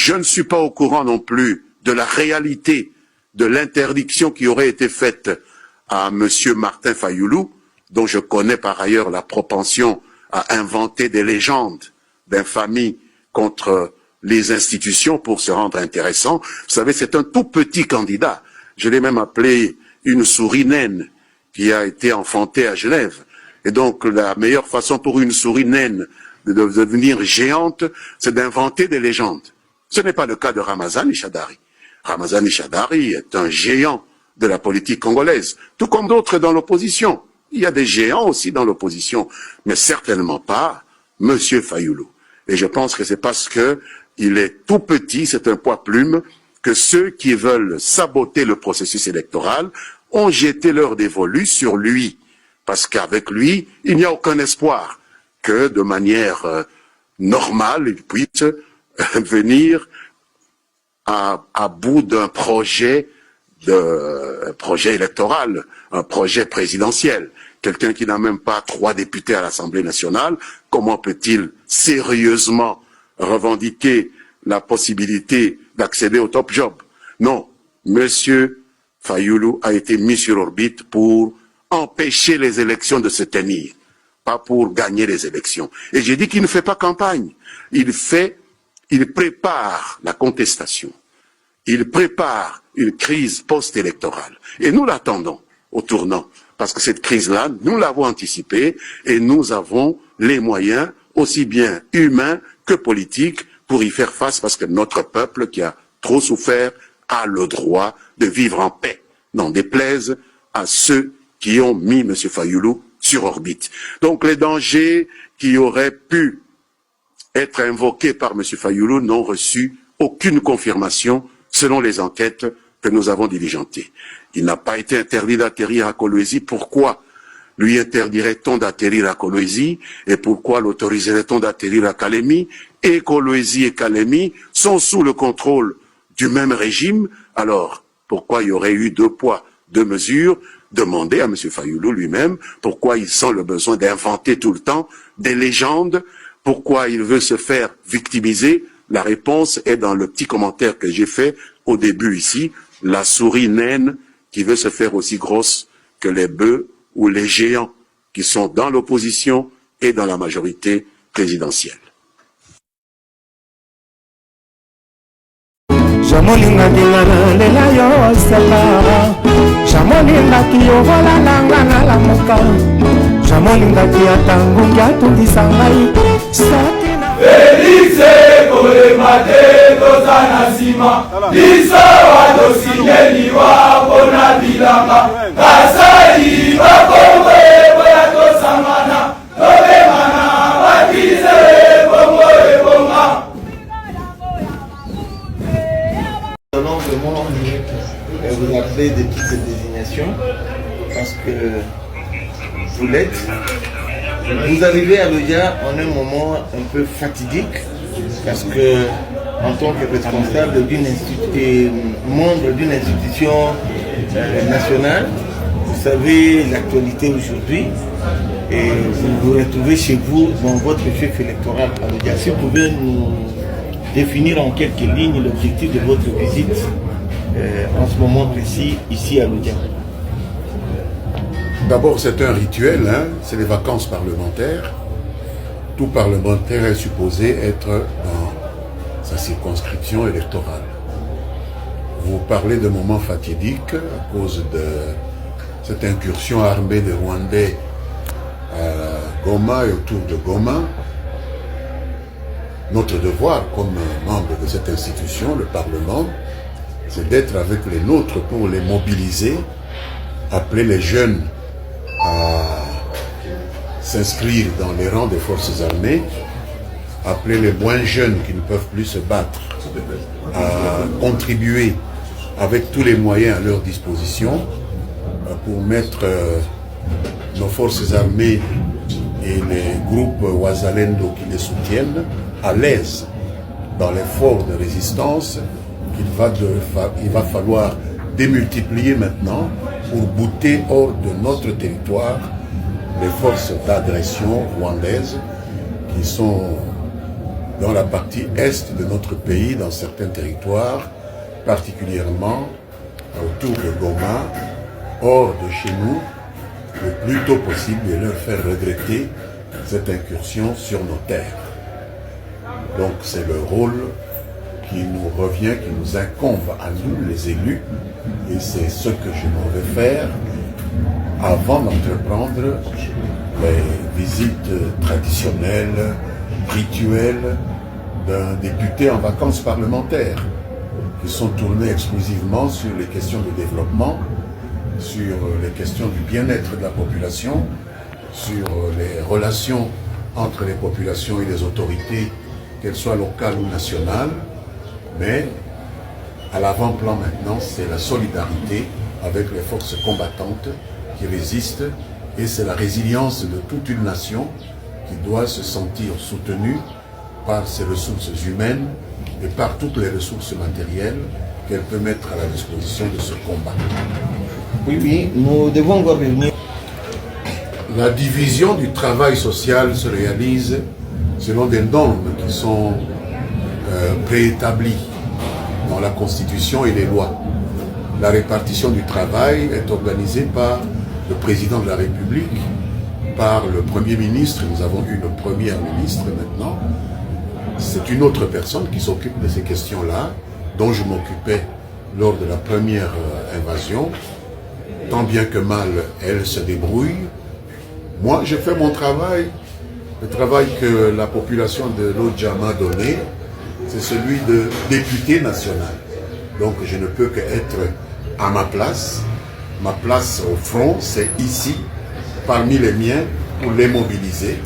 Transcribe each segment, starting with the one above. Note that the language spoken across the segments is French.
Je ne suis pas au courant non plus de la réalité de l'interdiction qui aurait été faite à M. Martin Fayoulou, dont je connais par ailleurs la propension à inventer des légendes d'infamie contre les institutions pour se rendre intéressant. Vous savez, c'est un tout petit candidat. Je l'ai même appelé une souris naine qui a été enfantée à Genève. Et donc, la meilleure façon pour une souris naine de devenir géante, c'est d'inventer des légendes. Ce n'est pas le cas de Ramazani Shadari. Ramazani Shadari est un géant de la politique congolaise, tout comme d'autres dans l'opposition. Il y a des géants aussi dans l'opposition, mais certainement pas M. Fayoulou. Et je pense que c'est parce que il est tout petit, c'est un poids-plume, que ceux qui veulent saboter le processus électoral ont jeté leur dévolu sur lui. Parce qu'avec lui, il n'y a aucun espoir que de manière normale, il puisse venir à bout d'un projet électoral, un projet présidentiel. Quelqu'un qui n'a même pas 3 députés à l'Assemblée nationale, comment peut-il sérieusement revendiquer la possibilité d'accéder au top job? Non, Monsieur Fayoulou a été mis sur orbite pour empêcher les élections de se tenir, pas pour gagner les élections. Et j'ai dit qu'il ne fait pas campagne. Il prépare la contestation. Il prépare une crise post-électorale. Et nous l'attendons au tournant. Parce que cette crise-là, nous l'avons anticipée et nous avons les moyens, aussi bien humains que politiques, pour y faire face, parce que notre peuple, qui a trop souffert, a le droit de vivre en paix. N'en déplaise à ceux qui ont mis M. Fayoulou sur orbite. Donc les dangers qui auraient pu être invoqués par M. Fayoulou n'ont reçu aucune confirmation selon les enquêtes que nous avons diligentées. Il n'a pas été interdit d'atterrir à Kolwezi. Pourquoi lui interdirait-on d'atterrir à Kolwezi et pourquoi l'autoriserait-on d'atterrir à Kalemi? Et Kolwezi et Kalemi sont sous le contrôle du même régime. Alors, pourquoi il y aurait eu 2 poids, 2 mesures? Demandez à M. Fayoulou lui-même pourquoi il sent le besoin d'inventer tout le temps des légendes, pourquoi il veut se faire victimiser. La réponse est dans le petit commentaire que j'ai fait au début ici, la souris naine qui veut se faire aussi grosse que les bœufs ou les géants qui sont dans l'opposition et dans la majorité présidentielle. Félix Kolemate tozana sima liso watosinyeli wapona bilanga kasai bakombe boya tosamana tobemana batize bongo ebonga. Nous allons vraiment vous appeler des petites désignations parce que vous l'êtes. Vous arrivez à Loudia en un moment un peu fatidique parce que en tant que responsable et membre d'une institution nationale, vous savez l'actualité aujourd'hui et vous vous retrouvez chez vous dans votre fief électoral à Loudia. Si vous pouvez nous définir en quelques lignes l'objectif de votre visite en ce moment précis ici à Loudia. D'abord, c'est un rituel, hein? C'est les vacances parlementaires. Tout parlementaire est supposé être dans sa circonscription électorale. Vous parlez de moments fatidiques à cause de cette incursion armée des Rwandais à Goma et autour de Goma. Notre devoir comme membre de cette institution, le Parlement, c'est d'être avec les nôtres pour les mobiliser, appeler les jeunes à s'inscrire dans les rangs des forces armées, appeler les moins jeunes qui ne peuvent plus se battre à contribuer avec tous les moyens à leur disposition pour mettre nos forces armées et les groupes Ouazalendo qui les soutiennent à l'aise dans l'effort de résistance qu'il va falloir démultiplier maintenant pour bouter hors de notre territoire les forces d'agression rwandaises qui sont dans la partie est de notre pays, dans certains territoires, particulièrement autour de Goma, hors de chez nous, le plus tôt possible et leur faire regretter cette incursion sur nos terres. Donc c'est le rôle qui nous revient, qui nous incombe à nous, les élus, et c'est ce que je m'en vais faire avant d'entreprendre les visites traditionnelles, rituelles d'un député en vacances parlementaires, qui sont tournées exclusivement sur les questions de développement, sur les questions du bien-être de la population, sur les relations entre les populations et les autorités, qu'elles soient locales ou nationales. Mais à l'avant-plan maintenant, c'est la solidarité avec les forces combattantes qui résistent, et c'est la résilience de toute une nation qui doit se sentir soutenue par ses ressources humaines et par toutes les ressources matérielles qu'elle peut mettre à la disposition de ce combat. Oui, nous devons encore revenir. La division du travail social se réalise selon des normes qui sont préétablies dans la Constitution et les lois. La répartition du travail est organisée par le président de la République, par le Premier ministre. Nous avons une première ministre maintenant. C'est une autre personne qui s'occupe de ces questions-là, dont je m'occupais lors de la première invasion. Tant bien que mal, elle se débrouille. Moi, j'ai fait mon travail. Le travail que la population de l'Odja m'a donné, c'est celui de député national. Donc, je ne peux qu'être à ma place. Ma place au front, c'est ici, parmi les miens, pour les mobiliser,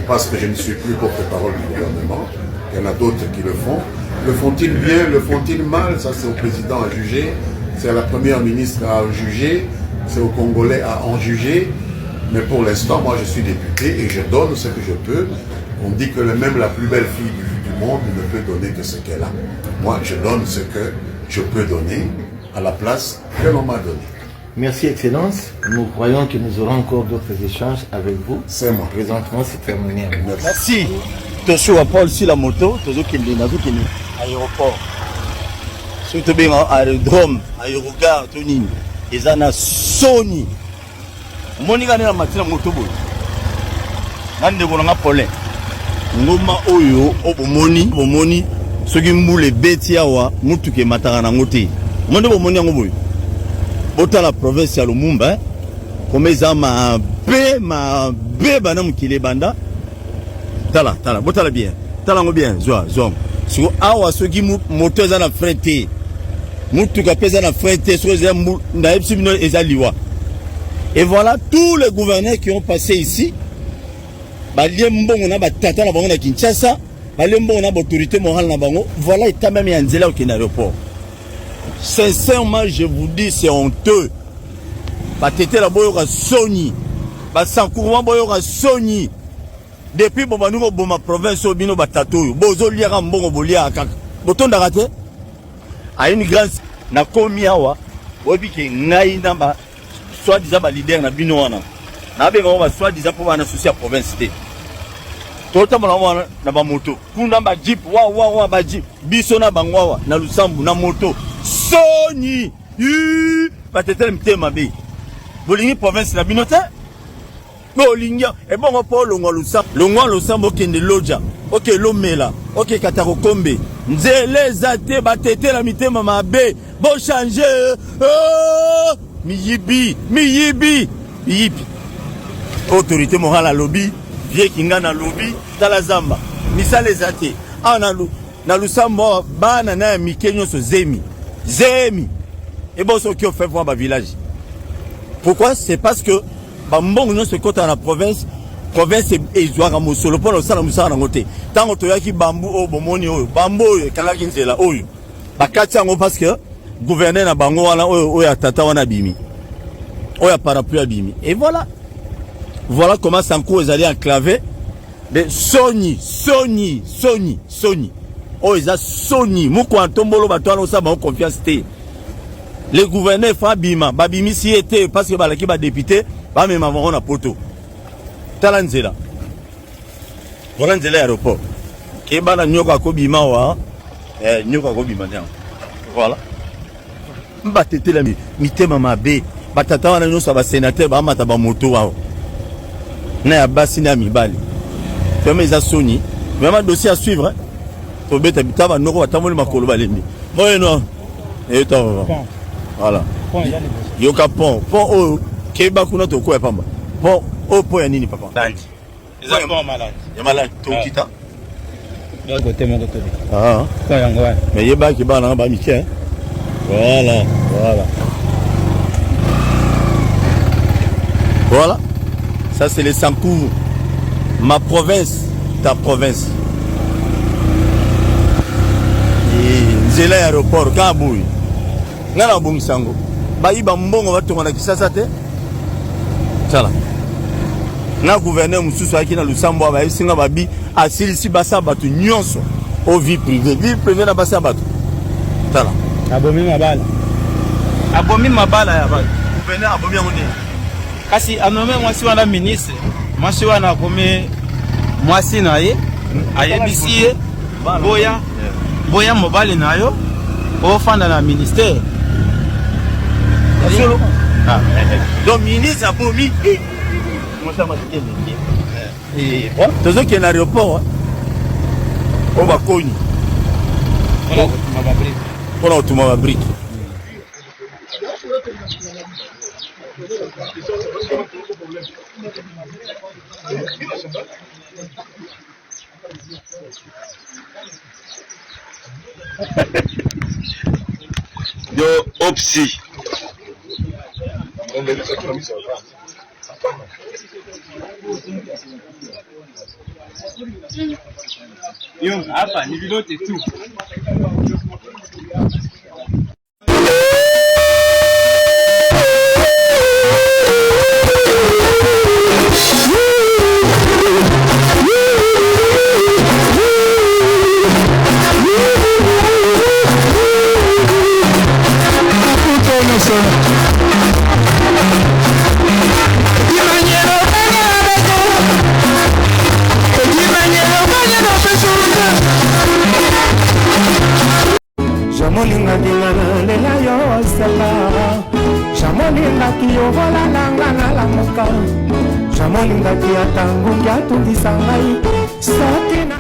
parce que je ne suis plus porte-parole du gouvernement. Il y en a d'autres qui le font. Le font-ils bien, le font-ils mal? Ça, c'est au président à juger. C'est à la première ministre à juger. C'est aux Congolais à en juger. Mais pour l'instant, moi, je suis député et je donne ce que je peux. On dit que même la plus belle fille du monde ne peut donner que ce qu'elle a. Moi, je donne ce que je peux donner à la place que l'on m'a donnée. Merci, Excellence. Nous croyons que nous aurons encore d'autres échanges avec vous. C'est moi. Présentement, c'est terminé. Merci. Tozo à Paul sur la moto, Tozo qui est à l'aéroport. Surtout bien à l'aérodrome, à l'aérogare, Tonine. Ils en ont Sony. Monika na matina moto boy. Nande bonanga Paulin. Ngoma oyo bomoni soki mbule beti awa mutuke mataka na ngote. Monde bomoni yango boy. Bota la province ya Lumumba, comme ça ma be bana mukile banda. Tala, bota la bien. Tala ngo bien, zo. Siko awa soki moto za na frente. Mutuka pesa na frente, so za na epsibino ezaliwa. Et voilà tous les gouverneurs qui ont passé ici. Balie mbongo na batata na bango na Kinshasa, balie mbongo na autorité morale na bango. Voilà état même ya nzela au aéroport. Sincèrement, je vous dis, c'est honteux. Batete la boyoka Sony, basankourwa boyoka Sony. Depuis bobanuko boma province obino batatoyo, bozo liaka mbongo bolia kaka. Botonda raté. A une grande na komi awa, obi ke ngai na ba soit disant ba leader na bino wana. Na be ngo ba soit disant pour ba na souci à province té. Tota mona na ba moto. Kuna ba jeep wa ba jeep. Biso na bangwa na Lusambu na moto. Sony. Batete mtema be. Bolingi province na bino té. Bolinga e bongo po longo Lusambu kende loja. OK Lomela. OK Katakokombe. Nzele zate batete la mitema mabe. Bo changer. Miyibi. Autorité morale à lobby, vie kinga na lobby, talazamba. Misale zate. Na Lusambo bana na mikenyo so zemi. Et bon so qui fait voir ba village. Pourquoi? C'est parce que ba mbongo no se kota na province ezwaka mosolo pona osala musala na ngote. Tango toyaki bambu o bomoni oyo, bambu oyo kalaki nzela oyo. Bakati yango parce que gouverneur na bango wana oyo atata wana bimi. Oyo parapluie abimi. Et voilà. Voilà comment Sanko est allé enclavé de Sony. Oh, ils ont Sony. Mouko Antombolo Batoano ça ba confiance té. Les gouverneurs Fabima, Babimi si était parce que balaki ba député, ba même avant na poto. Talanzela. Voilà nzela aéroport. Kebana nyoka kobima wa. Nyoka kobima nyango. Voilà. Mbatetela mitema mabe. Batata wana nyoso ba sénateur ba mata ba moto wao. Na ya basi na mibali. Femme za Sony. Vraiment dossier à suivre. Hein? Tobeta bitaba noko batamoli makolo balembi. Bon non. Et toi. Voilà. Yoka pont. Pont o keba kuna to ko pamba. Pont o po ya nini papa? Landi. Eza pont malade. Ya malade to kita. Côté mon côté. Ah. Quoi yango wa. Mais yeba ki bana ba miké. Voilà, voilà. Voilà. Ça c'est les Sankour. Ma province, ta province. Et Zela aéroport Kaboui. Ngana Bungisango. Ba iba mbongo watu wana kisasa te. Tala. Na gouverneur mususu akina Lusambo ba singa babi asili si basa batu nyonso au vie privée. Vie privée na basa batu. Tala. Abomi mabala. Abomi mabala ya batu. Gouverneur abomi ngone. Kasi anome mwasi wana ministre. Mwasi wana akomi mwasi na ye. Ayebisi ye. Boya mobali na yo. Ofanda na ministère. Solo. Ah, donc ministre abomi. Moi ça m'a dit. Et bon, tous ceux qui en aéroport. On va connu. Voilà, tu m'as brique. Yo, Opsi. Yo, hapa ni vilote tu. Jamoninga dingana lela yo sela Jamoninga kiyo vola langa na la muka Jamoninga kia tangu kia tundisa ngai Sotina